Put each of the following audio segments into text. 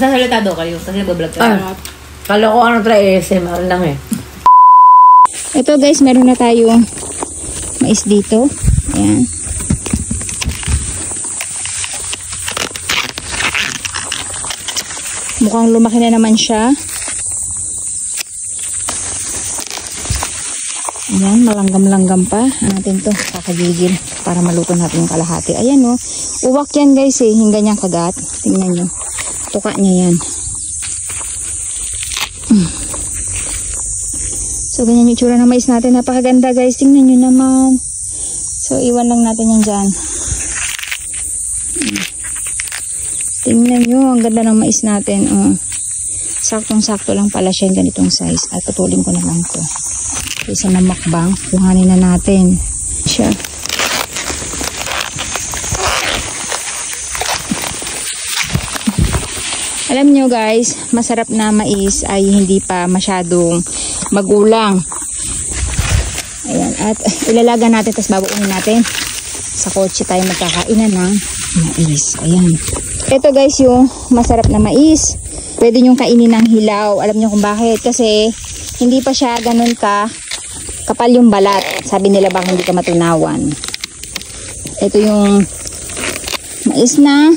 Magsasalita daw kayo kasi nagbablog kayo. Kala ko ano try ASMR lang eh. Ito guys, meron na tayong mais dito. Ayan. Mukhang lumaki na naman siya. Ayan, malanggam-langgam pa. Natin to, kakagigil para maluto natin yung kalahati. Ayan o, uwak yan guys eh, yung ganyang kagat. Tingnan nyo, tuka niya yan. So, ganyan yung tsura ng mais natin. Napakaganda guys, tingnan nyo naman. So, iwan lang natin yan dyan. Tingnan nyo, ang ganda ng mais natin. Saktong-sakto lang pala siya yung ganitong size. At putulin ko na lang to. Isa na makbang, kuhanin na natin siya. Alam nyo guys, masarap na mais ay hindi pa masyadong magulang. Ayan, at ilalaga natin, tapos babuunin natin. Sa kotse tayo magkakainan ng mais. Ayan. Ito guys yung masarap na mais. Pwede nyo kainin ng hilaw. Alam nyo kung bakit? Kasi hindi pa siya ganun kapal yung balat. Sabi nila baka hindi ka matunawan. Ito yung mais na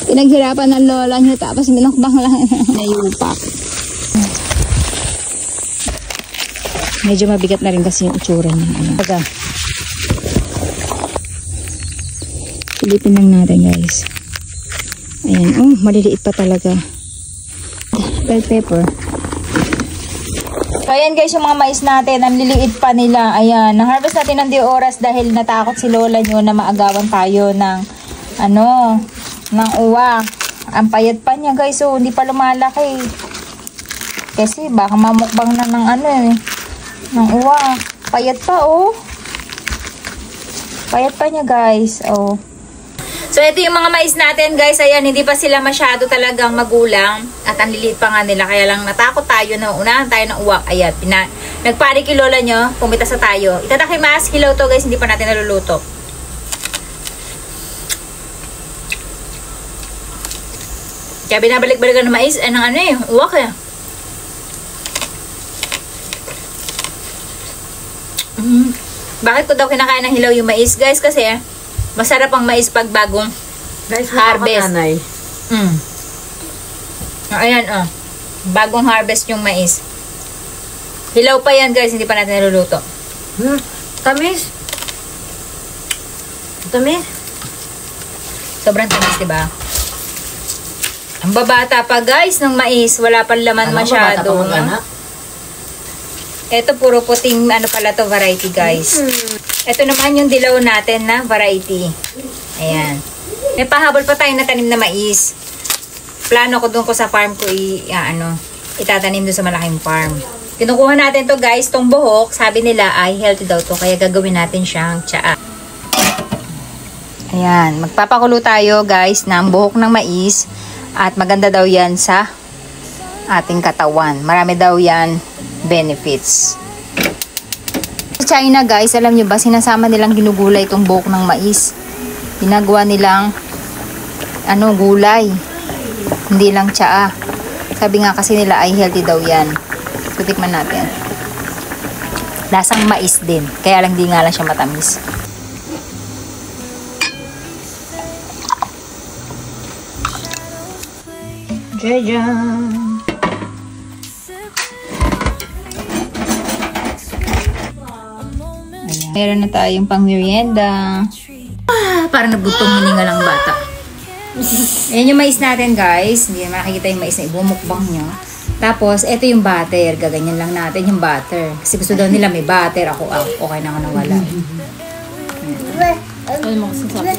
pinaghirapan ng lola nyo. Tapos minakbang lang na yupak. Medyo mabigat na rin kasi yung itsura niya. Silipin lang natin guys. Ayan, maliliit pa talaga. Bell pepper. So, ayan guys, yung mga mais natin, ang liliit pa nila. Ayan, na-harvest natin ng 2 oras dahil natakot si lola nyo na maagawan tayo ng, ng uwak. Ang payat pa niya guys, so hindi pa lumalaki. Kasi baka mamukbang na ng ng uwak. Payat pa, Payat pa niya guys, So, ito yung mga mais natin, guys. Ayan, hindi pa sila masyado talagang magulang. At ang liliit pa nga nila. Kaya lang natakot tayo na unahan tayo ng uwak. Ayan, nagpari kay lola nyo. Pumitas na tayo. Itadakimasu, hilaw to, guys. Hindi pa natin naluluto. Kaya binabalik-balikan ng mais. Ay, ng uwak eh. Bakit ko daw kinakain ng hilaw yung mais, guys? Kasi, masarap ang mais pag bagong harvest. Ayan, bagong harvest yung mais. Hilaw pa yan, guys. Hindi pa natin naluluto. Tamis. Tamis. Sobrang tamis, diba? Ang babata pa, guys, ng mais. Wala pa laman masyado. Ito, puro puting, pala to, variety, guys. Ito naman yung dilaw natin na variety. Ayan. May pahabol pa tayo na tanim na mais. Plano ko doon ko sa farm ko itatanim doon sa malaking farm. Kinukuha natin to guys, tong buhok. Sabi nila ay healthy daw to. Kaya gagawin natin siyang tsaa. Ayan. Magpapakulo tayo guys ng buhok ng mais. At maganda daw yan sa ating katawan. Marami daw yan benefits. Sa China guys, alam nyo ba, sinasama nilang ginugulay itong buhok ng mais. Ginagawa nilang gulay. Hindi lang tsaa. Sabi nga kasi nila ay healthy daw yan. So, tikman natin. Lasang mais din. Kaya lang di nga lang siya matamis. Jajan! Meron na tayong pang-merienda. Parang nabutong hininga lang bata. Ayan yung mais natin, guys. Hindi na makikita yung mais na ibumukbang nyo. Tapos, ito yung butter. Gaganyan lang natin yung butter. Kasi gusto daw nila may butter. Ako, okay na ako nawala. Ano mo kasi sabi?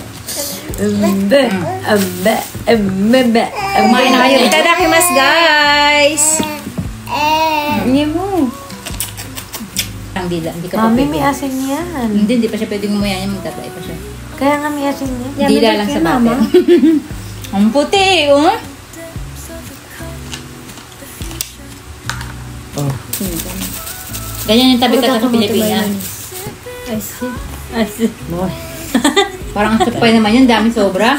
Kumain na kayo. Itadakimasu, guys! Hindi mo. Hindi ka pa Mami, pwede. may asin yan. Hindi pa siya pwedeng umuya yan. Magtatry pa siya. Kaya nga may asin yan. Dila lang sa butter. Ang puti, Ganyan yung tabi ka sa Pilipinas. I see. Parang ang supay naman yun. Dami sobra.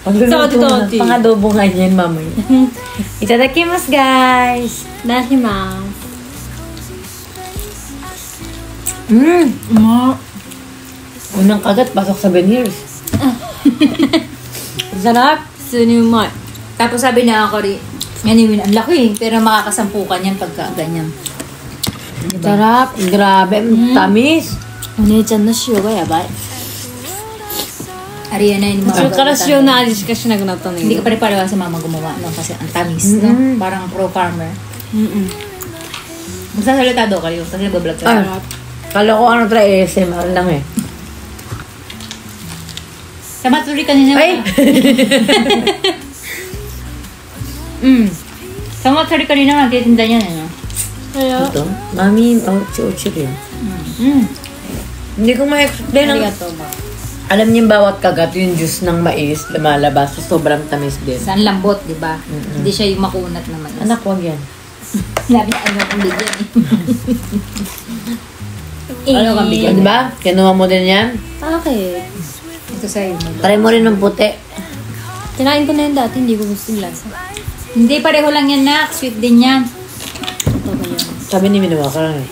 Pagluluto na. Pang-adobo nga yan, mamay. Itadakimasu, guys. Dahimasu. Unang kagat, pasok sa veneers. Sarap. Sunumay. Tapos sabi niya ako rin, anyway, ang laki pero makakasampukan yan pagka ganyan. Sarap. Grabe. Tamis. お姉ちゃんの塩がやばい。 Ariana yung それから塩の味しかしなくなったんだけど。 Hindi ka pare-pareho sa mama gumawa, no? Kasi ang tamis, no? Parang pro-farmer. Magsasalita daw kayo, kasi nagbablog ka. Kala ko ano try ASMR lang eh. Sa Matsuri kanina. Ay! Sa Matsuri kanina, magtitinda niyan, no? Kaya, Ito? Mami, ochi-ochi rin. Hindi ko ma-explain ang... arigato ba? Alam niyo bawat kagat yung juice ng mais lumalabas. So, sobrang tamis din. Saan lambot, di ba? Hindi siya yung makunat naman. Anak, wag yan. Labi na ano kung bigyan eh. Ano kang bigyan? Di ba? Kinuha mo din yan? Bakit? Ito sa'yo. Try mo rin ng puti. Kinain ko na yun dati, hindi ko gusto yung lasa. Hindi, pareho lang yan, nak. Sweet din yan. Ito ba yun? Sabi ni Minuwa ka lang eh.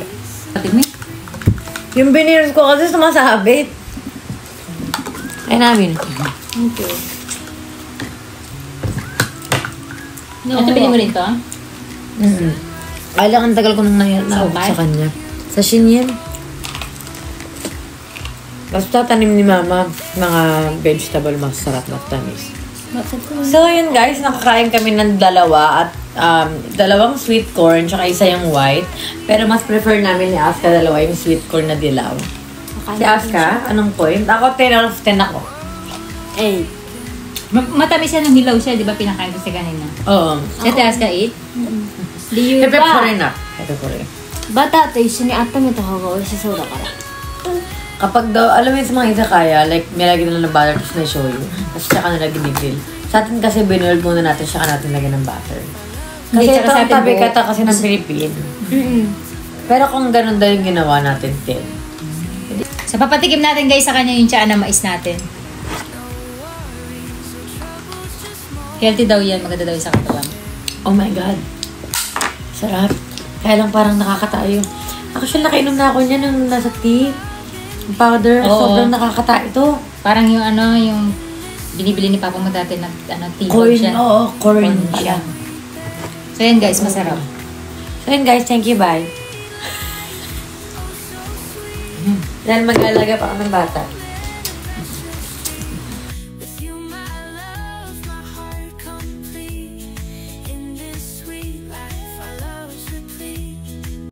Pati mo Yung veneers ko kasi sumasabit. Ay namin. Okay. Ito bilhin mo rin to? Ay lang, ang tagal ko nang naubos sa kanya. Sa Shein. Basta tanim ni Mama, mga vegetable masarap na tamis. So yun guys, nakakain kami ng dalawa at dalawang sweet corn tsaka isa yung white. Pero mas prefer namin ni Aska dalawa yung sweet corn na dilaw. Si Aska, anong point? Ako 10 out of 10 ako. Eh. Matamis yan ng hilaw siya, di ba pinakain ko sa kanina? Oo. Siya taas ka 8? Liyu Pepe ko ba? rin na. Pepe ko rin. バターと一緒に温めた方が美味しそうだから。 Kapag daw, alam mo yun sa mga izakaya, like may lagi nila ng butter tapos may shoyu. Tapos tsaka nila ginigrill. Sa atin kasi binuild muna natin tsaka natin lagyan ng butter. Kasi Hindi, ito tsaka sa ang atin tabi buo. kata kasi ng Pilipino. Pero kung ganun daw yung ginawa natin, 10. So papatikim natin guys sa kanya yung tsaa na mais natin. Healthy daw yan, maganda daw yung sa katawan. Oh my God. Sarap. Kaya lang parang nakakatayo. Actually, nakainom na ako niya nung nasa tea. Yung powder. Oo. Sobrang nakakatayo ito. Parang yung ano, yung binibili ni Papa mo dati na ano, tea Corn. siya. Oo, corn Corn siya. So yan guys, masarap. So yun guys, thank you, bye. Dahil mag-alaga pa ako ng bata.